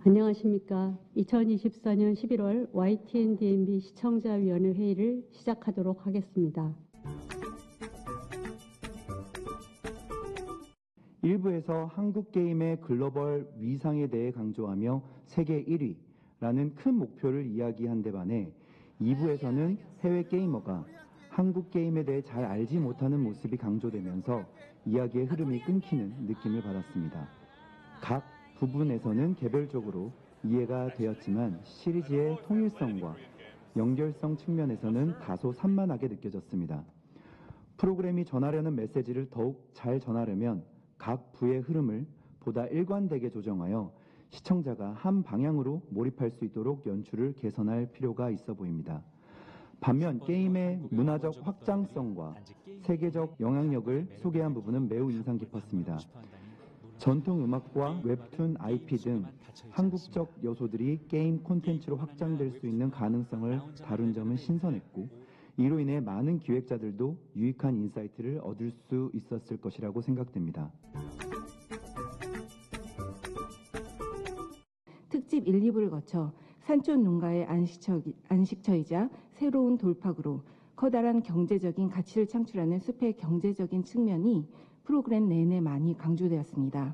안녕하십니까. 2024년 11월 YTN-DMB 시청자위원회 회의를 시작하도록 하겠습니다. 일부에서 한국 게임의 글로벌 위상에 대해 강조하며 세계 1위라는 큰 목표를 이야기한 데 반해 2부에서는 해외 게이머가 한국 게임에 대해 잘 알지 못하는 모습이 강조되면서 이야기의 흐름이 끊기는 느낌을 받았습니다. 각 부분에서는 개별적으로 이해가 되었지만 시리즈의 통일성과 연결성 측면에서는 다소 산만하게 느껴졌습니다. 프로그램이 전하려는 메시지를 더욱 잘 전하려면 각 부의 흐름을 보다 일관되게 조정하여 시청자가 한 방향으로 몰입할 수 있도록 연출을 개선할 필요가 있어 보입니다. 반면 게임의 문화적 확장성과 세계적 영향력을 소개한 부분은 매우 인상 깊었습니다. 전통 음악과 웹툰 IP 등 한국적 요소들이 게임 콘텐츠로 확장될 수 있는 가능성을 다룬 점은 신선했고, 이로 인해 많은 기획자들도 유익한 인사이트를 얻을 수 있었을 것이라고 생각됩니다. 특집 1, 2부를 거쳐 산촌 농가의 안식처이자 새로운 돌파구로 커다란 경제적인 가치를 창출하는 숲의 경제적인 측면이 프로그램 내내 많이 강조되었습니다.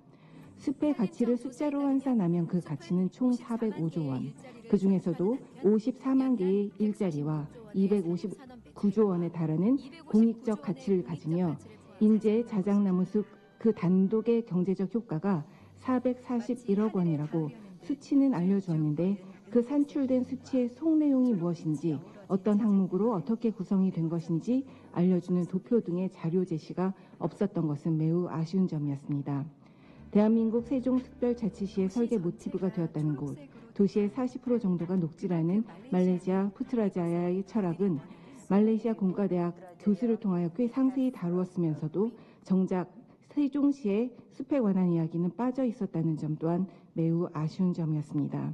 숲의 가치를 숫자로 환산하면 그 가치는 총 405조 원, 그중에서도 54만 개의 일자리와 259조 원에 달하는 공익적 가치를 가지며 인제 자작나무 숲 그 단독의 경제적 효과가 441억 원이라고 수치는 알려주었는데, 그 산출된 수치의 속 내용이 무엇인지, 어떤 항목으로 어떻게 구성이 된 것인지 알려주는 도표 등의 자료 제시가 없었던 것은 매우 아쉬운 점이었습니다. 대한민국 세종특별자치시의 설계 모티브가 되었다는 곳, 도시의 40% 정도가 녹지라는 말레이시아 푸트라자야의 철학은 말레이시아 공과대학 교수를 통하여 꽤 상세히 다루었으면서도 정작 세종시의 숲에 관한 이야기는 빠져 있었다는 점 또한 매우 아쉬운 점이었습니다.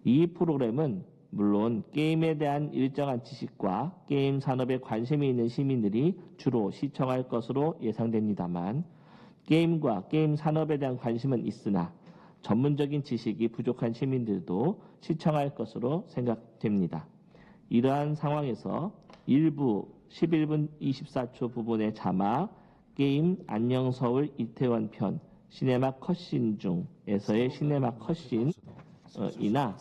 이 프로그램은 물론 게임에 대한 일정한 지식과 게임 산업에 관심이 있는 시민들이 주로 시청할 것으로 예상됩니다만, 게임과 게임 산업에 대한 관심은 있으나 전문적인 지식이 부족한 시민들도 시청할 것으로 생각됩니다. 이러한 상황에서 일부 11분 24초 부분의 자막, 게임 안녕 서울 이태원 편, 시네마 컷신 중에서의 시네마 컷신이나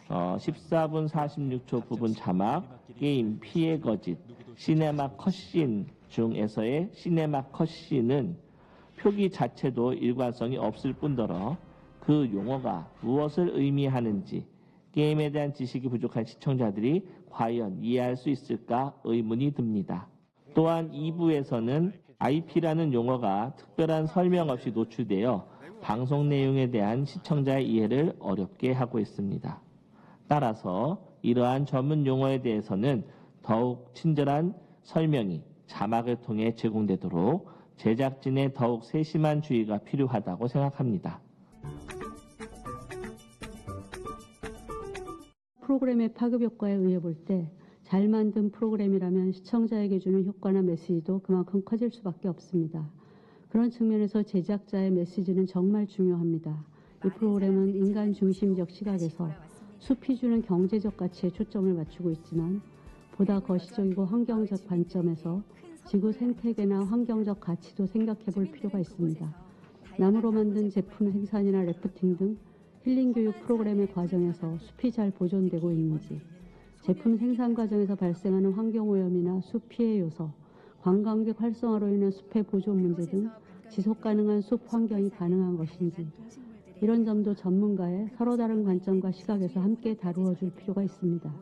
14분 46초 부분 자막, 게임 피해 거짓, 시네마 컷신 중에서의 시네마 컷신은 표기 자체도 일관성이 없을 뿐더러 그 용어가 무엇을 의미하는지 게임에 대한 지식이 부족한 시청자들이 과연 이해할 수 있을까 의문이 듭니다. 또한 2부에서는 IP라는 용어가 특별한 설명 없이 노출되어 방송 내용에 대한 시청자의 이해를 어렵게 하고 있습니다. 따라서 이러한 전문 용어에 대해서는 더욱 친절한 설명이 자막을 통해 제공되도록 제작진의 더욱 세심한 주의가 필요하다고 생각합니다. 프로그램의 파급 효과에 의해 볼 때 잘 만든 프로그램이라면 시청자에게 주는 효과나 메시지도 그만큼 커질 수밖에 없습니다. 그런 측면에서 제작자의 메시지는 정말 중요합니다. 이 프로그램은 인간 중심적 시각에서 숲이 주는 경제적 가치에 초점을 맞추고 있지만, 보다 거시적이고 환경적 관점에서 지구 생태계나 환경적 가치도 생각해 볼 필요가 있습니다. 나무로 만든 제품 생산이나 래프팅 등 힐링 교육 프로그램의 과정에서 숲이 잘 보존되고 있는지, 제품 생산 과정에서 발생하는 환경오염이나 숲 피해 요소, 관광객 활성화로 인한 숲의 보존 문제 등 지속 가능한 숲 환경이 가능한 것인지, 이런 점도 전문가의 서로 다른 관점과 시각에서 함께 다루어 줄 필요가 있습니다.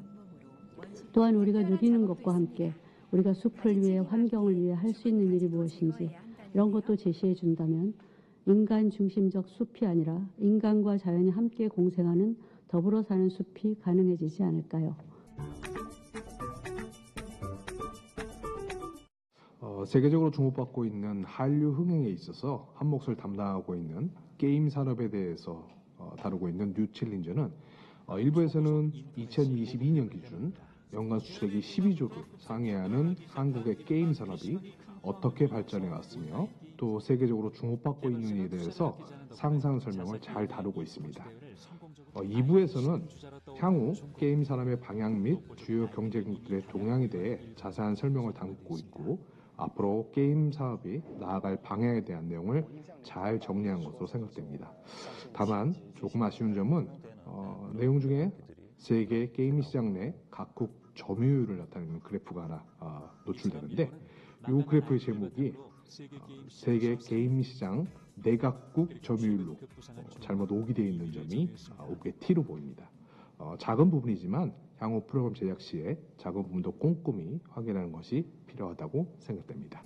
또한 우리가 누리는 것과 함께 우리가 숲을 위해, 환경을 위해 할 수 있는 일이 무엇인지, 이런 것도 제시해 준다면 인간 중심적 숲이 아니라 인간과 자연이 함께 공생하는 더불어 사는 숲이 가능해지지 않을까요? 세계적으로 주목받고 있는 한류 흥행에 있어서 한 몫을 담당하고 있는 게임 산업에 대해서 다루고 있는 뉴 챌린저는 일부에서는 2022년 기준 연간 수출액이 12조를 상회하는 한국의 게임 산업이 어떻게 발전해 왔으며 또 세계적으로 주목받고 있는 이에 대해서 상세한 설명을 잘 다루고 있습니다. 2부에서는 향후 게임 산업의 방향 및 주요 경쟁국들의 동향에 대해 자세한 설명을 담고 있고 앞으로 게임 사업이 나아갈 방향에 대한 내용을 잘 정리한 것으로 생각됩니다. 다만 조금 아쉬운 점은 내용 중에 세계 게임 시장 내 각국 점유율을 나타내는 그래프가 하나 노출되는데 이 그래프의 제목이 세계 게임 시장 내각국 점유율로 잘못 오기되어 있는 점이 어깨 T로 보입니다. 작은 부분이지만 향후 프로그램 제작 시에 작은 부분도 꼼꼼히 확인하는 것이 필요하다고 생각됩니다.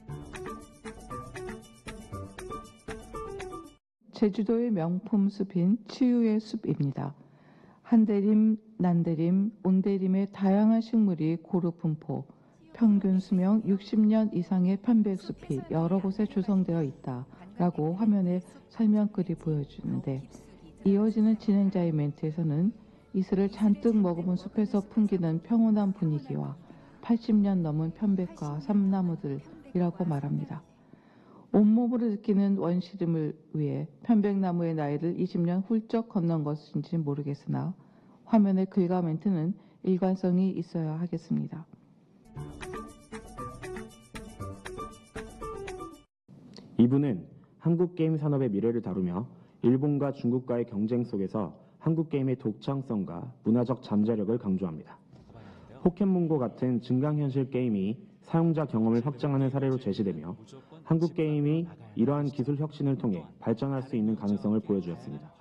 제주도의 명품 숲인 치유의 숲입니다. 한대림, 난대림, 온대림의 다양한 식물이 고루 분포, 평균 수명 60년 이상의 편백숲이 여러 곳에 조성되어 있다라고 화면에 설명글이 보여주는데 이어지는 진행자의 멘트에서는 이슬을 잔뜩 머금은 숲에서 풍기는 평온한 분위기와 80년 넘은 편백과 삼나무들이라고 말합니다. 온몸으로 느끼는 원시림을 위해 편백나무의 나이를 20년 훌쩍 건넌 것인지 모르겠으나 화면의 글과 멘트는 일관성이 있어야 하겠습니다. 이부는 한국 게임 산업의 미래를 다루며 일본과 중국과의 경쟁 속에서 한국 게임의 독창성과 문화적 잠재력을 강조합니다. 포켓몬고 같은 증강현실 게임이 사용자 경험을 확장하는 사례로 제시되며 한국 게임이 이러한 기술 혁신을 통해 발전할 수 있는 가능성을 보여주었습니다.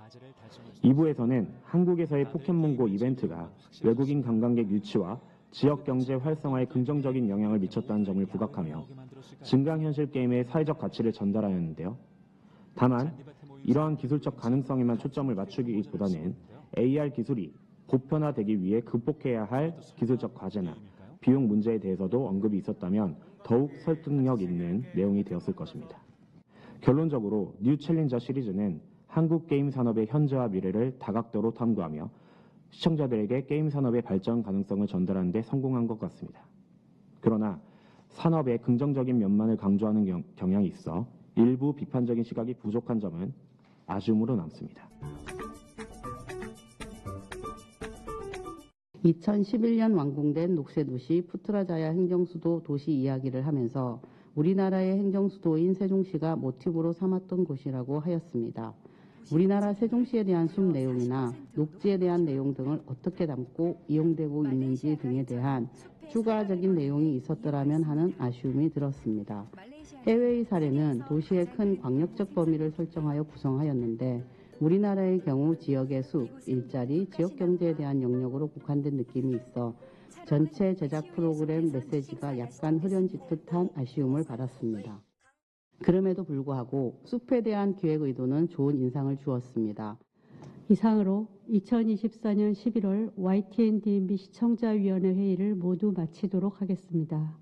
2부에서는 한국에서의 포켓몬고 이벤트가 외국인 관광객 유치와 지역 경제 활성화에 긍정적인 영향을 미쳤다는 점을 부각하며 증강현실 게임의 사회적 가치를 전달하였는데요. 다만 이러한 기술적 가능성에만 초점을 맞추기보다는 AR 기술이 보편화되기 위해 극복해야 할 기술적 과제나 비용 문제에 대해서도 언급이 있었다면 더욱 설득력 있는 내용이 되었을 것입니다. 결론적으로 뉴 챌린저 시리즈는 한국 게임 산업의 현재와 미래를 다각도로 탐구하며 시청자들에게 게임 산업의 발전 가능성을 전달하는 데 성공한 것 같습니다. 그러나 산업의 긍정적인 면만을 강조하는 경향이 있어 일부 비판적인 시각이 부족한 점은 아쉬움으로 남습니다. 2011년 완공된 녹색도시 푸트라자야 행정수도 도시 이야기를 하면서 우리나라의 행정수도인 세종시가 모티브로 삼았던 곳이라고 하였습니다. 우리나라 세종시에 대한 숲 내용이나 녹지에 대한 내용 등을 어떻게 담고 이용되고 있는지 등에 대한 추가적인 내용이 있었더라면 하는 아쉬움이 들었습니다. 해외의 사례는 도시의 큰 광역적 범위를 설정하여 구성하였는데 우리나라의 경우 지역의 숲, 일자리, 지역경제에 대한 영역으로 국한된 느낌이 있어 전체 제작 프로그램 메시지가 약간 흐려진 아쉬움을 받았습니다. 그럼에도 불구하고 숲에 대한 기획 의도는 좋은 인상을 주었습니다. 이상으로 2024년 11월 YTN DMB 시청자위원회 회의를 모두 마치도록 하겠습니다.